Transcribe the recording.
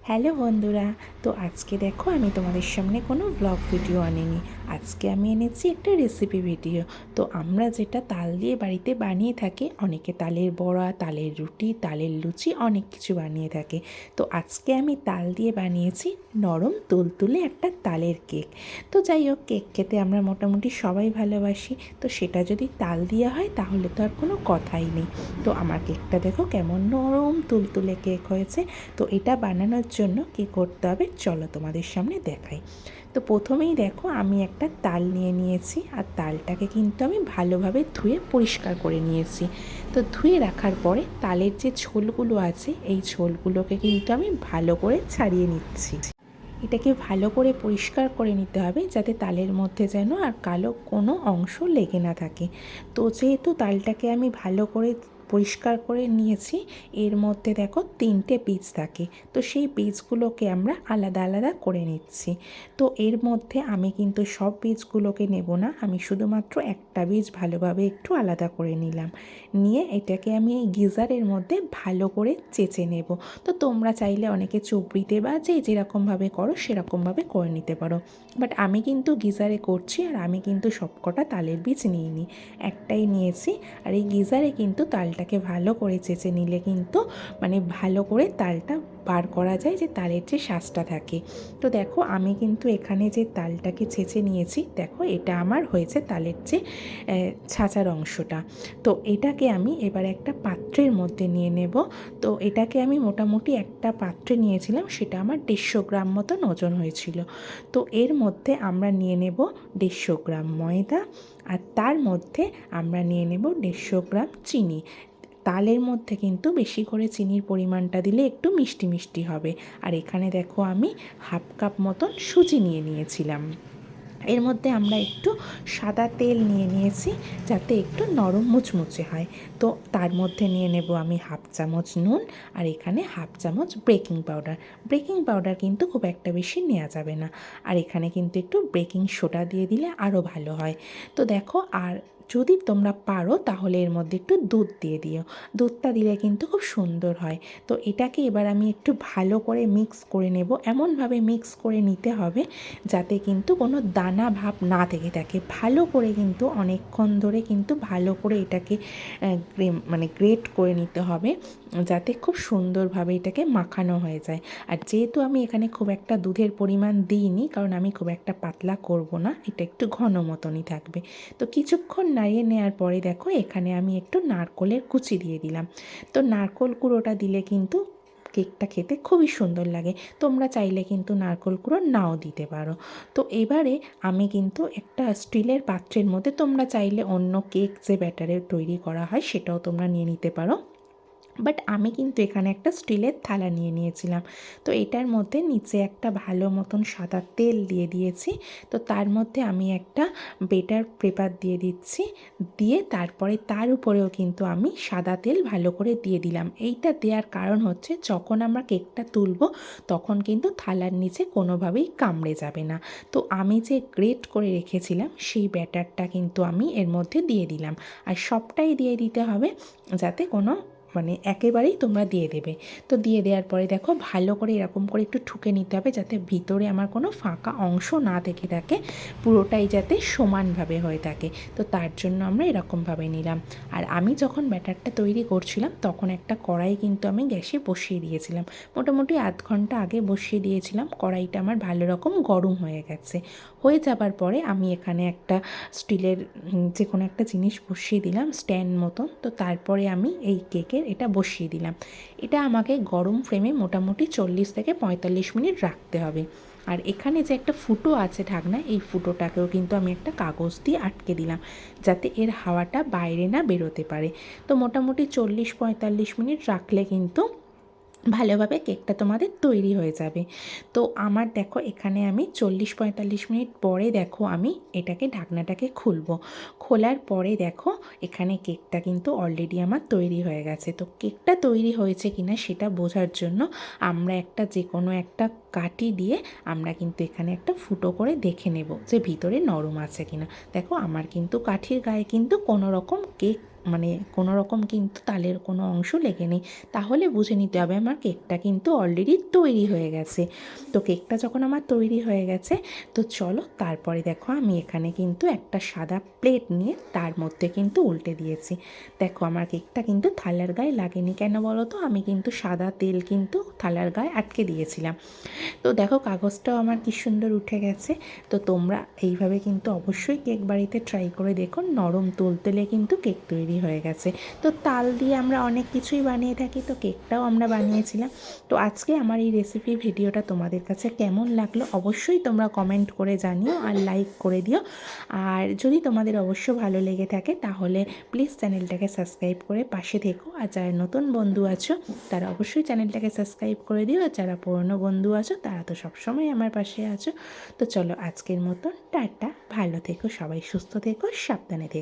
Hello বন্ধুরা, তো আজকে দেখো আমি তোমাদের সামনে কোনো ব্লগ ভিডিও আনিনি। আজকে আমি এনেছি একটা রেসিপি ভিডিও। তো আমরা যেটা তাল দিয়ে বাড়িতে বানিয়ে থাকি, অনেকে তালের বড়া, তালের রুটি, তালের লুচি অনেক কিছু বানিয়ে থাকে। তো আজকে আমি তাল দিয়ে বানিয়েছি নরম তুলতুলে একটা তালের কেক। তো যাই হোক, কেক খেতে আমরা মোটামুটি সবাই ভালোবাসি। তো সেটা যদি তাল দিয়ে হয় তাহলে তো আর কোনো কথাই নেই। তো আমার কেকটা দেখো কেমন নরম তুলতুলে কেক হয়েছে। তো এটা বানানোর জন্য কী করতে হবে চলো তোমাদের সামনে দেখাই। তো প্রথমেই দেখো আমি একটা তাল নিয়ে নিয়েছি, আর তালটাকে কিন্তু আমি ভালোভাবে ধুয়ে পরিষ্কার করে নিয়েছি। তো ধুয়ে রাখার পরে তালের যে ছোলগুলো আছে, এই ছোলগুলোকে কিন্তু আমি ভালো করে ছাড়িয়ে নিচ্ছি। এটাকে ভালো করে পরিষ্কার করে নিতে হবে, যাতে তালের মধ্যে যেন আর কালো কোনো অংশ লেগে না থাকে। তো যেহেতু তালটাকে আমি ভালো করে পরিষ্কার করে নিয়েছি, এর মধ্যে দেখো 3টে বীজ থাকে। তো সেই বীজগুলোকে আমরা আলাদা আলাদা করে নিচ্ছি। তো এর মধ্যে আমি কিন্তু সব বীজগুলোকে নেব না, আমি শুধুমাত্র একটা বীজ ভালোভাবে একটু আলাদা করে নিলাম। নিয়ে এটাকে আমি এই গিজারের মধ্যে ভালো করে চেঁচে নেব। তো তোমরা চাইলে অনেকে চবড়িতে বা যে যেরকমভাবে করো সেরকমভাবে করে নিতে পারো, বাট আমি কিন্তু গিজারে করছি। আর আমি কিন্তু সবকটা তালের বীজ নিইনি, একটাই নিয়েছি। আর এই গিজারে কিন্তু তালটাকে ভালো করে চেঁচে নিলে কিন্তু ভালো করে তালটা বার করা যায়, যে তালের যে শ্বাসটা থাকে। তো দেখো আমি কিন্তু এখানে যে তালটাকে ছেঁচে নিয়েছি, দেখো এটা আমার হয়েছে তালের যে ছাঁচার অংশটা। তো এটাকে আমি এবার একটা পাত্রের মধ্যে নিয়ে নেব। তো এটাকে আমি মোটামুটি একটা পাত্রে নিয়েছিলাম, সেটা আমার 150 গ্রাম মতন ওজন হয়েছিল। তো এর মধ্যে আমরা নিয়ে নেব 150 গ্রাম ময়দা, আর তার মধ্যে আমরা নিয়ে নেব 150 গ্রাম চিনি। তালের মধ্যে কিন্তু বেশি করে চিনির পরিমাণটা দিলে একটু মিষ্টি মিষ্টি হবে। আর এখানে দেখো আমি হাফ কাপ মতন সুজি নিয়ে নিয়েছিলাম। এর মধ্যে আমরা একটু সাদা তেল নিয়ে নিয়েছি, যাতে একটু নরম মুচমুচে হয়। তো তার মধ্যে নিয়ে নেব আমি হাফ চামচ নুন, আর এখানে হাফ চামচ বেকিং পাউডার। বেকিং পাউডার কিন্তু খুব একটা বেশি নেওয়া যাবে না। আর এখানে কিন্তু একটু বেকিং সোডা দিয়ে দিলে আরও ভালো হয়। তো দেখো, আর যদি তোমরা পারো তাহলে এর মধ্যে একটু দুধ দিয়ে দিও। দুধটা দিলে কিন্তু খুব সুন্দর হয়। তো এটাকে এবার আমি একটু ভালো করে মিক্স করে নেব। এমনভাবে মিক্স করে নিতে হবে যাতে কিন্তু কোনো দানা ভাব না থেকে থাকে। ভালো করে কিন্তু অনেকক্ষণ ধরে কিন্তু ভালো করে এটাকে গ্রেট করে নিতে হবে, যাতে খুব সুন্দরভাবে এটাকে মাখানো হয়ে যায়। আর যেহেতু আমি এখানে খুব একটা দুধের পরিমাণ দিইনি, কারণ আমি খুব একটা পাতলা করব না, এটা একটু ঘন মতনই থাকবে। তো কিছুক্ষণ নাড়িয়ে নেওয়ার পরে দেখো এখানে আমি একটু নারকোলের কুচি দিয়ে দিলাম। তো নারকোল কুড়োটা দিলে কিন্তু কেকটা খেতে খুবই সুন্দর লাগে। তোমরা চাইলে কিন্তু নারকোল কুড়ো নাও দিতে পারো। তো এবারে আমি কিন্তু একটা স্টিলের পাত্রের মধ্যে, তোমরা চাইলে অন্য কেক যে ব্যাটারে তৈরি করা হয় সেটাও তোমরা নিয়ে নিতে পারো, বাট আমি কিন্তু এখানে একটা স্টিলের থালা নিয়ে নিয়েছিলাম। তো এটার মধ্যে নিচে একটা ভালো মতন সাদা তেল দিয়ে দিয়েছি। তো তার মধ্যে আমি একটা বেটার পেপার দিয়ে দিচ্ছি, দিয়ে তারপরে তার উপরেও কিন্তু আমি সাদা তেল ভালো করে দিয়ে দিলাম। এইটা দেওয়ার কারণ হচ্ছে, যখন আমরা কেকটা তুলবো তখন কিন্তু থালার নিচে কোনোভাবেই কামড়ে যাবে না। তো আমি যে গ্রেট করে রেখেছিলাম সেই ব্যাটারটা কিন্তু আমি এর মধ্যে দিয়ে দিলাম। আর সবটাই দিয়ে দিতে হবে, যাতে কোনো একেবারেই তোমরা দিয়ে দেবে। তো দিয়ে দেওয়ার পরে দেখো ভালো করে এরকম করে একটু ঠুকে নিতে হবে, যাতে ভিতরে আমার কোনো ফাঁকা অংশ না থেকে থাকে, পুরোটাই যাতে সমানভাবে হয়ে থাকে। তো তার জন্য আমরা এরকমভাবে নিলাম। আর আমি যখন ব্যাটারটা তৈরি করছিলাম তখন একটা কড়াই কিন্তু আমি গ্যাসে বসিয়ে দিয়েছিলাম। মোটামুটি আধ ঘন্টা আগে বসিয়ে দিয়েছিলাম। কড়াইটা আমার ভালো রকম গরম হয়ে গেছে। হয়ে যাবার পরে আমি এখানে একটা স্টিলের যে কোনো একটা জিনিস বসিয়ে দিলাম, স্ট্যান্ড মতন। তো তারপরে আমি এই কেকের এটা বসিয়ে দিলাম। এটা আমাকে গরম ফ্লেমে মোটামুটি 40 থেকে 45 মিনিট রাখতে হবে। আর এখানে যে একটা ফুটো আছে ঢাকনা, এই ফুটোটাকেও কিন্তু আমি একটা কাগজ দিয়ে আটকে দিলাম, যাতে এর হাওয়াটা বাইরে না বেরোতে পারে। তো মোটামুটি 40-45 মিনিট রাখলে কিন্তু ভালোভাবে কেকটা তোমাদের তৈরি হয়ে যাবে। তো আমার দেখো এখানে আমি 40-45 মিনিট পরে দেখো আমি এটাকে ঢাকনাটাকে খুলবো। খোলার পরে দেখো এখানে কেকটা কিন্তু অলরেডি আমার তৈরি হয়ে গেছে। তো কেকটা তৈরি হয়েছে কিনা সেটা বোঝার জন্য আমরা একটা যে কোনো একটা কাঠি দিয়ে আমরা কিন্তু এখানে একটা ফুটো করে দেখে নেব যে ভিতরে নরম আছে কিনা। দেখো আমার কিন্তু কাঠির গায়ে কিন্তু কোনো রকম কেক মানে কোনো রকম কিন্তু তালের কোনো অংশ লেগে নেই, তাহলে বুঝে নিতে হবে আমার কেকটা কিন্তু অলরেডি তৈরি হয়ে গেছে। তো কেকটা যখন আমার তৈরি হয়ে গেছে, তো চলো তারপরে দেখো আমি এখানে কিন্তু একটা সাদা প্লেট নিয়ে তার মধ্যে কিন্তু উল্টে দিয়েছি। দেখো আমার কেকটা কিন্তু থালার গায়ে লাগেনি, কেন বলো তো, আমি কিন্তু সাদা তেল কিন্তু থালার গায়ে আটকে দিয়েছিলাম। তো দেখো কাগজটাও আমার কি সুন্দর উঠে গেছে। তো তোমরা এইভাবে কিন্তু অবশ্যই কেক বাড়িতে ট্রাই করে দেখো, নরম তুলতুলে কিন্তু কেক তৈরি হয়ে গেছে। তো তাল দিয়ে আমরা অনেক কিছুই বানিয়ে থাকি, তো কেকটাও আমরা বানিয়েছিলাম। তো আজকে আমার এই রেসিপি ভিডিওটা তোমাদের কাছে কেমন লাগলো অবশ্যই তোমরা কমেন্ট করে জানিও আর লাইক করে দিও। আর যদি তোমাদের অবশ্য ভালো লেগে থাকে তাহলে প্লিজ চ্যানেলটাকে সাবস্ক্রাইব করে পাশে থেকো। আর যারা নতুন বন্ধু আছো তারা অবশ্যই চ্যানেলটাকে সাবস্ক্রাইব করে দিও। আর যারা পুরনো বন্ধু আছো তারা তো সবসময় আমার পাশে আছো। তো চলো আজকের মতন টাটা, ভালো থেকো সবাই, সুস্থ থেকো, সাবধানে থেকো।